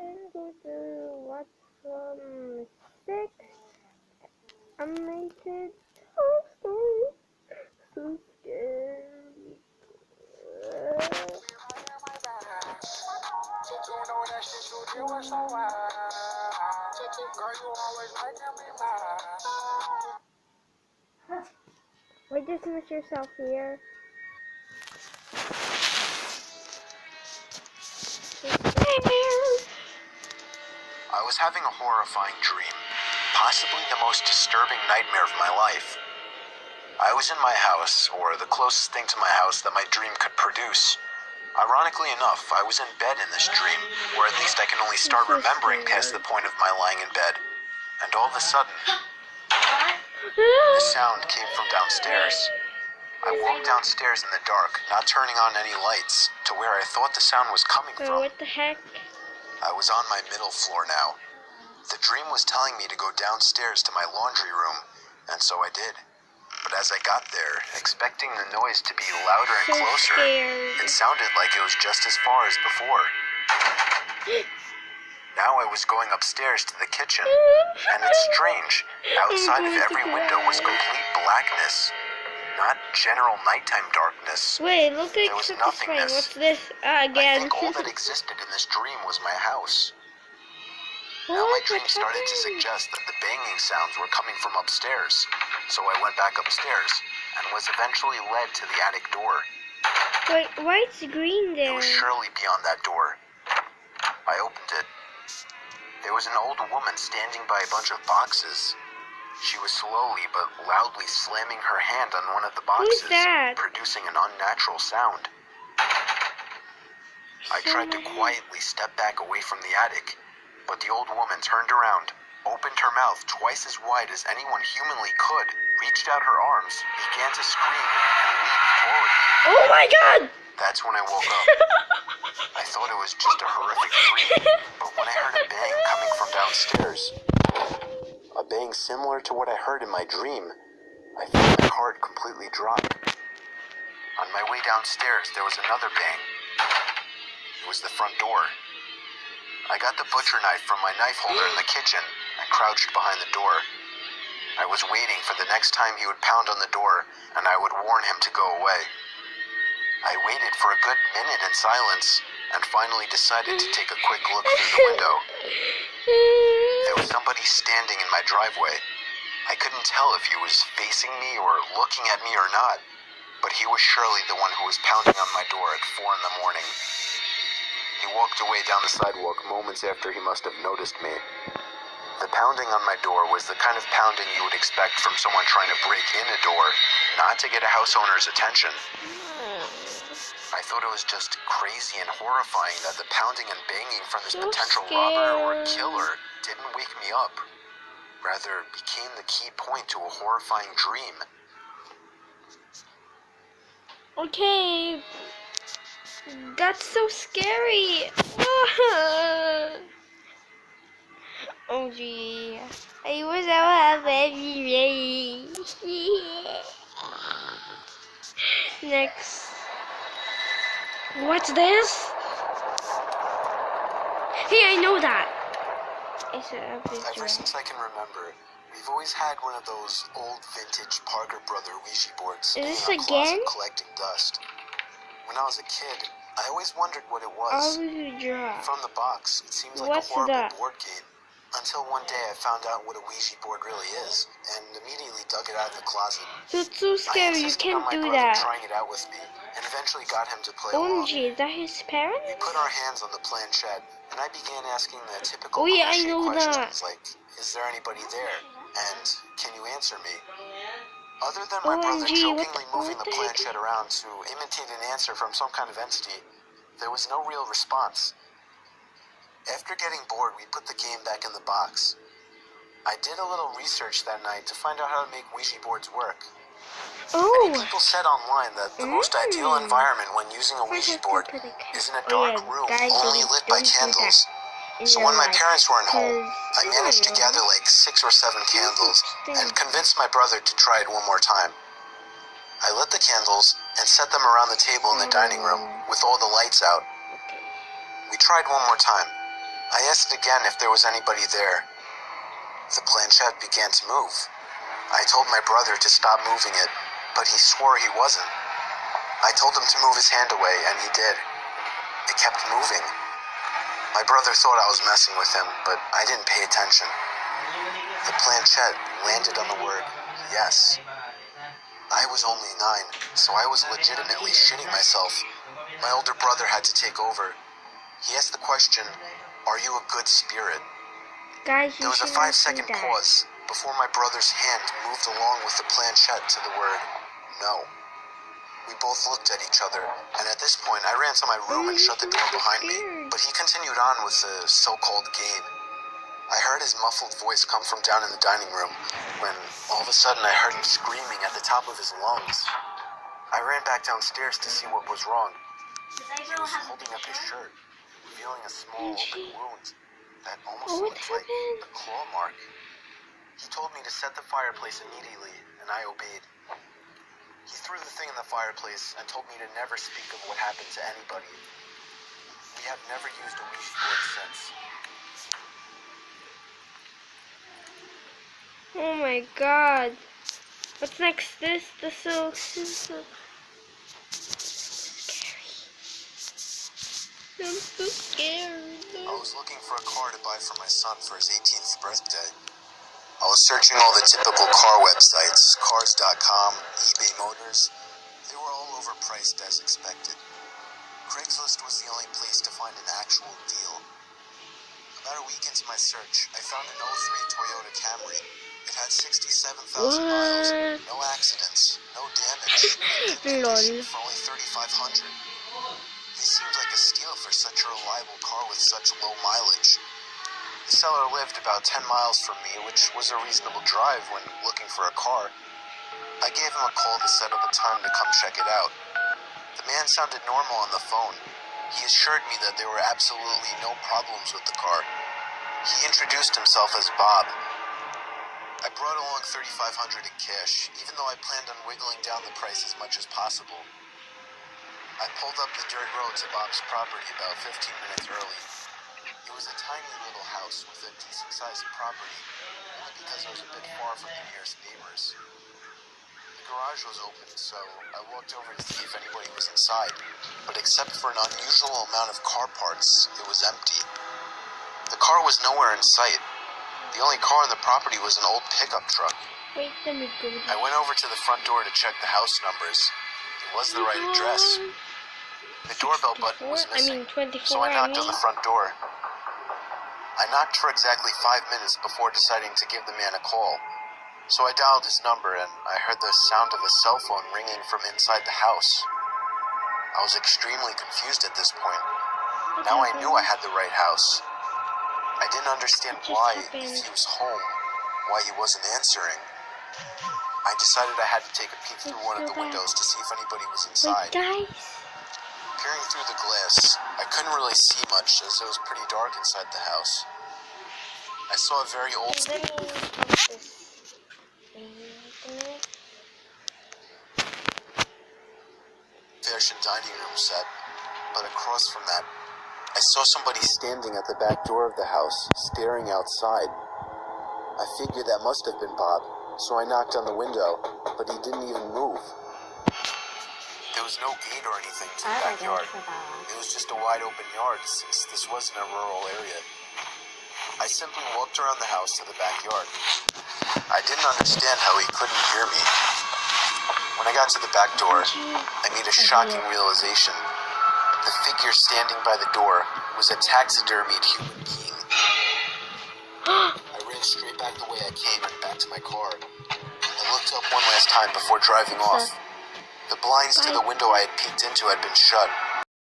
What's from 6? Animated story. So scary. Why dismiss yourself here? I was having a horrifying dream, possibly the most disturbing nightmare of my life. I was in my house, or the closest thing to my house that my dream could produce. Ironically enough, I was in bed in this dream, or at least I can only start remembering past the point of my lying in bed. And all of a sudden, the sound came from downstairs. I walked downstairs in the dark, not turning on any lights, to where I thought the sound was coming from. What the heck? I was on my middle floor now. The dream was telling me to go downstairs to my laundry room, and so I did. But as I got there, expecting the noise to be louder and closer, it sounded like it was just as far as before. Now I was going upstairs to the kitchen, and it's strange. Outside of every window was complete blackness. Not general nighttime darkness. Wait, look at There was nothingness. What's this again? I think all that existed in this dream was my house. Now my dream started to suggest that the banging sounds were coming from upstairs, so I went back upstairs and was eventually led to the attic door. Wait, why it's green It there? was surely beyond that door. I opened it. There was an old woman standing by a bunch of boxes. She was slowly but loudly slamming her hand on one of the boxes, Who's that? producing an unnatural sound. I tried to quietly step back away from the attic, but the old woman turned around, opened her mouth twice as wide as anyone humanly could, reached out her arms, began to scream, and leaped forward. Oh my god! That's when I woke up. I thought it was just a horrific dream, but when I heard a bang coming from downstairs, a bang similar to what I heard in my dream, I felt my heart completely drop. On my way downstairs, there was another bang. It was the front door. I got the butcher knife from my knife holder in the kitchen and crouched behind the door. I was waiting for the next time he would pound on the door, and I would warn him to go away. I waited for a good minute in silence, and finally decided to take a quick look through the window. There was somebody standing in my driveway. I couldn't tell if he was facing me or looking at me or not, but he was surely the one who was pounding on my door at 4 in the morning. He walked away down the sidewalk moments after he must have noticed me. The pounding on my door was the kind of pounding you would expect from someone trying to break in a door, not to get a house owner's attention. I thought it was just crazy and horrifying that the pounding and banging from this potential robber or killer didn't wake me up. Rather, became the key point to a horrifying dream. Okay. That's so scary. Oh gee. I was so happy. Next. What's this? Hey, I know that. It's Ever since I can remember, we've always had one of those old vintage Parker Brother Ouija boards Is this in our again? closet collecting dust. When I was a kid, I always wondered what it was. From the box, it seems like a horrible board game. Until one day I found out what a Ouija board really is, and immediately dug it out of the closet. So it's so scary, you can't do that. Trying it out with me, and eventually got him to play along. OMG, is that his parents? We put our hands on the planchette, and I began asking the typical questions like, is there anybody there? And can you answer me? Other than my brother jokingly moving the planchette around to imitate an answer from some kind of entity, there was no real response. After getting bored, we put the game back in the box. I did a little research that night to find out how to make Ouija boards work. Many people said online that the most ideal environment when using a Ouija board is in a dark room, only lit by candles. So when my parents weren't home, I managed to gather like 6 or 7 candles and convinced my brother to try it one more time. I lit the candles and set them around the table in the dining room with all the lights out. We tried one more time. I asked again if there was anybody there. The planchette began to move. I told my brother to stop moving it, but he swore he wasn't. I told him to move his hand away, and he did. It kept moving. My brother thought I was messing with him, but I didn't pay attention. The planchette landed on the word yes. I was only 9, so I was legitimately shitting myself. My older brother had to take over. He asked the question, "Are you a good spirit?" Guys, you There was a should not do 5-second that. pause before my brother's hand moved along with the planchette to the word no. We both looked at each other, and at this point I ran to my room and shut the door behind me, but he continued on with the so-called game. I heard his muffled voice come from down in the dining room, when all of a sudden I heard him screaming at the top of his lungs. I ran back downstairs to see what was wrong. He was holding up his shirt, revealing a small open wound that almost What looked like happened? a claw mark. He told me to set the fireplace immediately, and I obeyed. He threw the thing in the fireplace and told me to never speak of what happened to anybody. We have never used a Ouija board since. Oh my god. What's next? This is so scary. I'm so scared. I was looking for a car to buy for my son for his 18th birthday. I was searching all the typical car websites, Cars.com, eBay Motors. They were all overpriced as expected. Craigslist was the only place to find an actual deal. About a week into my search, I found an 03 Toyota Camry. It had 67,000 miles, What? no accidents, no damage, and good condition Lol. for only 3,500. This seemed like a steal for such a reliable car with such low mileage. The seller lived about 10 miles from me, which was a reasonable drive when looking for a car. I gave him a call to set up a time to come check it out. The man sounded normal on the phone. He assured me that there were absolutely no problems with the car. He introduced himself as Bob. I brought along $3,500 in cash, even though I planned on wiggling down the price as much as possible. I pulled up the dirt road to Bob's property about 15 minutes early. It was a tiny little house with a decent-sized property, only because it was a bit far from the nearest neighbors. The garage was open, so I walked over to see if anybody was inside, but except for an unusual amount of car parts, it was empty. The car was nowhere in sight. The only car on the property was an old pickup truck. Wait, let me go. I went over to the front door to check the house numbers. It was the right address. The doorbell button was 24, missing, so I knocked on the front door. I knocked for exactly 5 minutes before deciding to give the man a call. So I dialed his number and I heard the sound of a cell phone ringing from inside the house. I was extremely confused at this point. Now I knew I had the right house. I didn't understand why, if he was home, why he wasn't answering. I decided I had to take a peek through one of the windows to see if anybody was Wait, inside. guys. Peering through the glass, I couldn't really see much as it was pretty dark inside the house. I saw a very old Let me put this. fashioned dining room set, but across from that, I saw somebody standing at the back door of the house, staring outside. I figured that must have been Bob, so I knocked on the window, but he didn't even move. There was no gate or anything to the backyard. It was just a wide open yard, since this wasn't a rural area. I simply walked around the house to the backyard. I didn't understand how he couldn't hear me. When I got to the back door, I made a shocking realization. The figure standing by the door was a taxidermied human being. I ran straight back the way I came and back to my car. I looked up one last time before driving off. The blinds to the window I had peeked into had been shut,